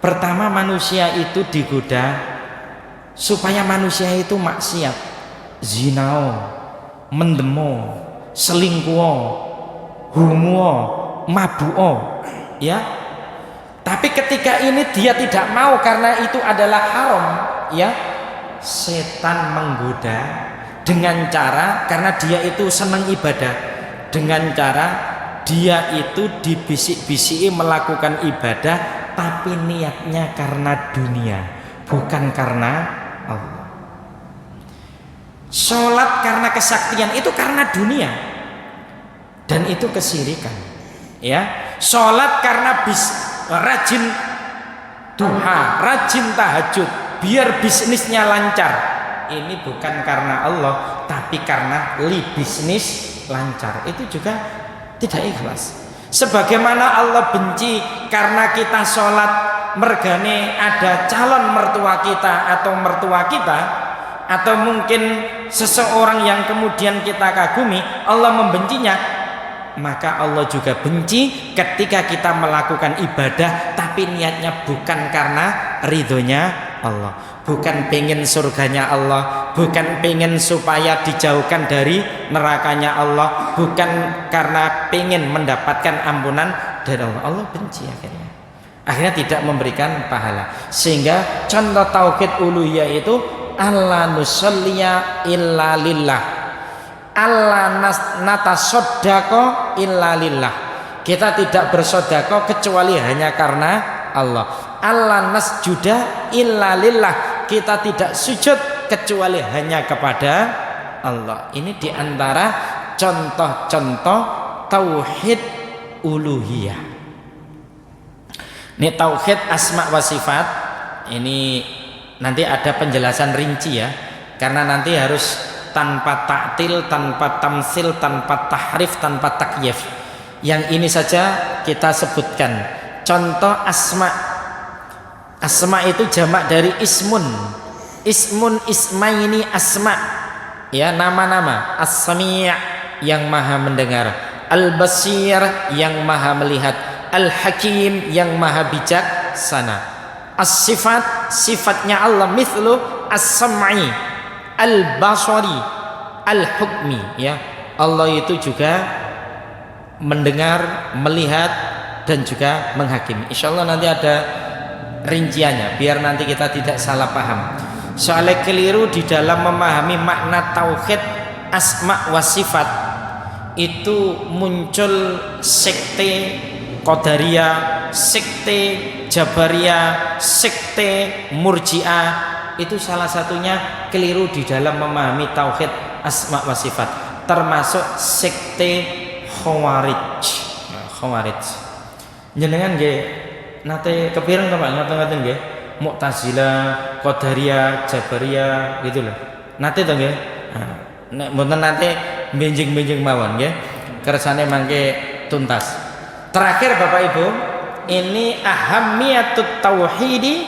Pertama, manusia itu digoda supaya manusia itu maksiat, zinao, mendemo, selingkuh, humo, mabuo, ya. Tapi ketika ini dia tidak mau karena itu adalah haram, ya. Setan menggoda dengan cara, karena dia itu senang ibadah, dengan cara dia itu dibisik-bisiki melakukan ibadah, tapi niatnya karena dunia, bukan karena Allah. Sholat karena kesaktian itu karena dunia, dan itu kesyirikan, ya. Sholat karena rajin duha, rajin tahajud, biar bisnisnya lancar, ini bukan karena Allah, tapi karena li bisnis lancar, itu juga tidak ikhlas. Sebagaimana Allah benci karena kita sholat mergane ada calon mertua kita atau mertua kita, atau mungkin seseorang yang kemudian kita kagumi, Allah membencinya. Maka Allah juga benci ketika kita melakukan ibadah tapi niatnya bukan karena ridhonya Allah, bukan pengen surganya Allah, bukan pengen supaya dijauhkan dari nerakanya Allah, bukan karena pengen mendapatkan ampunan dari Allah. Allah benci akhirnya tidak memberikan pahala. Sehingga contoh tauhid uluhiyah itu alla nusalliya illa lillah, alla natasaddaqa illa lillah. Kita tidak bersedekah kecuali hanya karena Allah. Allah nasjuda illa lillah. Kita tidak sujud kecuali hanya kepada Allah. Ini diantara contoh-contoh tauhid uluhiyah. Ini tauhid asma wa sifat. Ini nanti ada penjelasan rinci ya. Karena nanti harus tanpa ta'til, tanpa tamsil, tanpa tahrif, tanpa takyif. Yang ini saja kita sebutkan. Contoh asma. Asma itu jamak dari ismun. Ismun, ismaini, asma. Ya, nama-nama. As-sami' yang maha mendengar, Al-basir yang maha melihat, Al-hakim yang maha bijaksana. As-sifat, sifatnya Allah mithlu as-sam'i, al-basari, al-hukmi. Ya, Allah itu juga mendengar, melihat, dan juga menghakimi. Insya Allah nanti ada rinciannya biar nanti kita tidak salah paham. Soalnya keliru di dalam memahami makna tauhid asma wa sifat itu muncul sekte Qadariyah, sekte Jabariyah, sekte Murji'ah. Itu salah satunya keliru di dalam memahami tauhid asma wa sifat, termasuk sekte Khawarij. Khawarij jenengan nggih nate kepireng to Pak ngaten-ngaten nggih? Mu'tazilah, Qadariyah, Jabariyah gitu loh. Nate to nggih? Nek mboten nate benjing-benjing mawon nggih. Kersane mangke tuntas. Terakhir Bapak Ibu, ini ahammiyatut tauhidi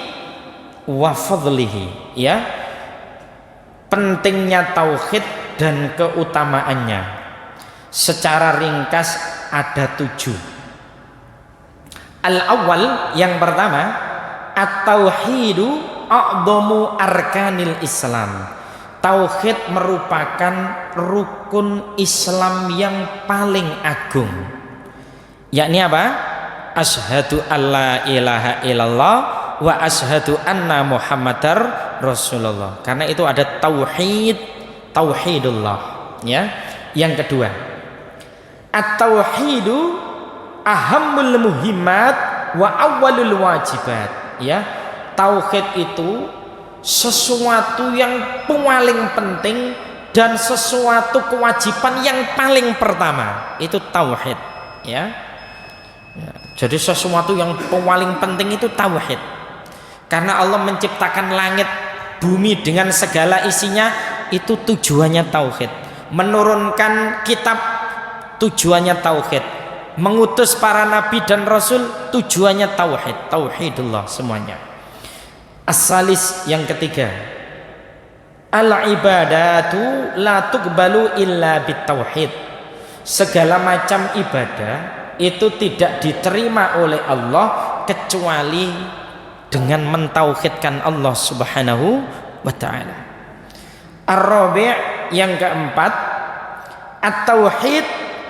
wa fadlihi, ya. Pentingnya tauhid dan keutamaannya. Secara ringkas ada 7. Al-awwal, yang pertama, at-tauhidu a'dhamu arkanil Islam. Tauhid merupakan rukun Islam yang paling agung. Yakni apa? Asyhadu alla ilaha illallah wa asyhadu anna Muhammadar Rasulullah. Karena itu ada tauhid, tauhidullah, ya. Yang kedua, at-tauhidu ahammul muhimmat wa awwalul wajibat, ya. Tauhid itu sesuatu yang paling penting dan sesuatu kewajiban yang paling pertama. Itu tauhid, ya. Jadi sesuatu yang paling penting itu tauhid. Karena Allah menciptakan langit, bumi dengan segala isinya, itu tujuannya tauhid. Menurunkan kitab tujuannya tauhid, mengutus para nabi dan rasul tujuannya tauhid, tauhidullah semuanya. As-salis, yang ketiga, al-ibadatu la tuqbalu illa bitauhid. Segala macam ibadah itu tidak diterima oleh Allah kecuali dengan mentauhidkan Allah Subhanahu wa taala. Ar-rabi', yang keempat, at-tauhid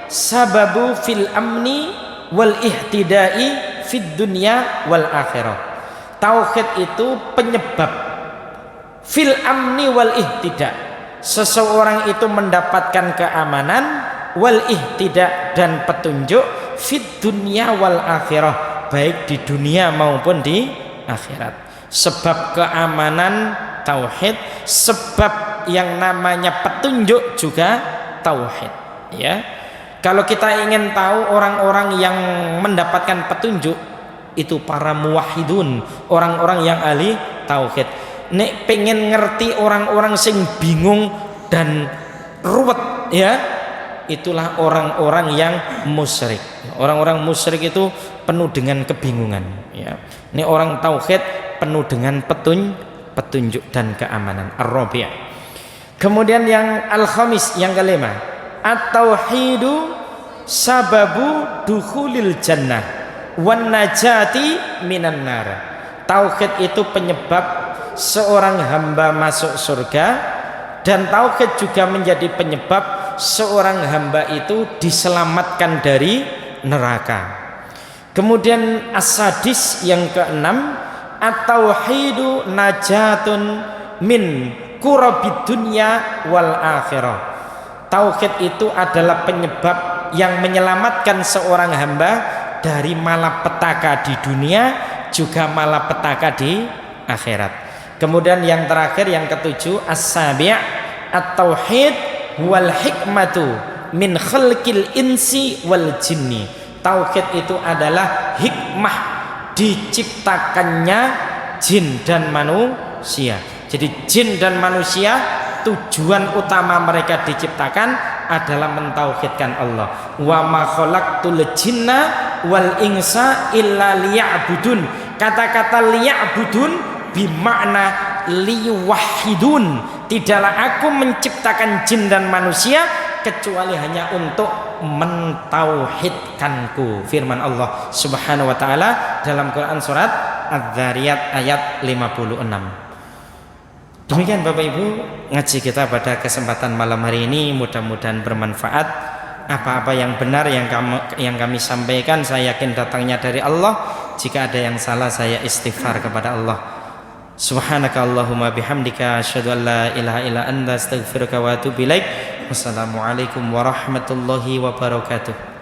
sababu fil amni wal ihtidai fid dunya wal akhirah. Tauhid itu penyebab fil amni wal ihtida. Seseorang itu mendapatkan keamanan, wal ihtida, dan petunjuk fid dunya wal akhirah, baik di dunia maupun di akhirat. Sebab keamanan tauhid, sebab yang namanya petunjuk juga tauhid, ya. Kalau kita ingin tahu orang-orang yang mendapatkan petunjuk itu para muwahhidun, orang-orang yang ahli tauhid. Nek pengen ngerti orang-orang sing bingung dan ruwet, ya, itulah orang-orang yang musyrik. Orang-orang musyrik itu penuh dengan kebingungan, ya. Ini orang tauhid penuh dengan petunjuk dan keamanan. Ar-rabi'. Kemudian yang al-khamis, yang kelima, at-tauhidu sababu dukhulil jannah wan najati minan nar. Tauhid itu penyebab seorang hamba masuk surga, dan tauhid juga menjadi penyebab seorang hamba itu diselamatkan dari neraka. Kemudian as-sadis yang keenam, at-tauhidu najatun min kurabid dunya wal akhirah. Tauhid itu adalah penyebab yang menyelamatkan seorang hamba dari malapetaka di dunia juga malapetaka di akhirat. Kemudian yang terakhir yang ketujuh, as-sabi' at-tauhid wal hikmatu min khalqil insi wal jinni. Tauhid itu adalah hikmah diciptakannya jin dan manusia. Jadi jin dan manusia tujuan utama mereka diciptakan adalah mentauhidkan Allah. Wa ma khalaqtul jinna wal insa illa liya'budun. Kata-kata liya'budun bimakna liwahidun. Tidaklah aku menciptakan jin dan manusia kecuali hanya untuk mentauhidkanku. Firman Allah Subhanahu wa taala dalam Quran surat Adz-Dzariyat ayat 56. Demikian Bapak Ibu ngaji kita pada kesempatan malam hari ini, mudah-mudahan bermanfaat. Apa-apa yang benar yang kami sampaikan saya yakin datangnya dari Allah. Jika ada yang salah saya istighfar kepada Allah. Subhanaka Allahumma bihamdika asyhadu an la ilaha illa anta astaghfiruka wa atubu ilaik. Wassalamualaikum warahmatullahi wabarakatuh.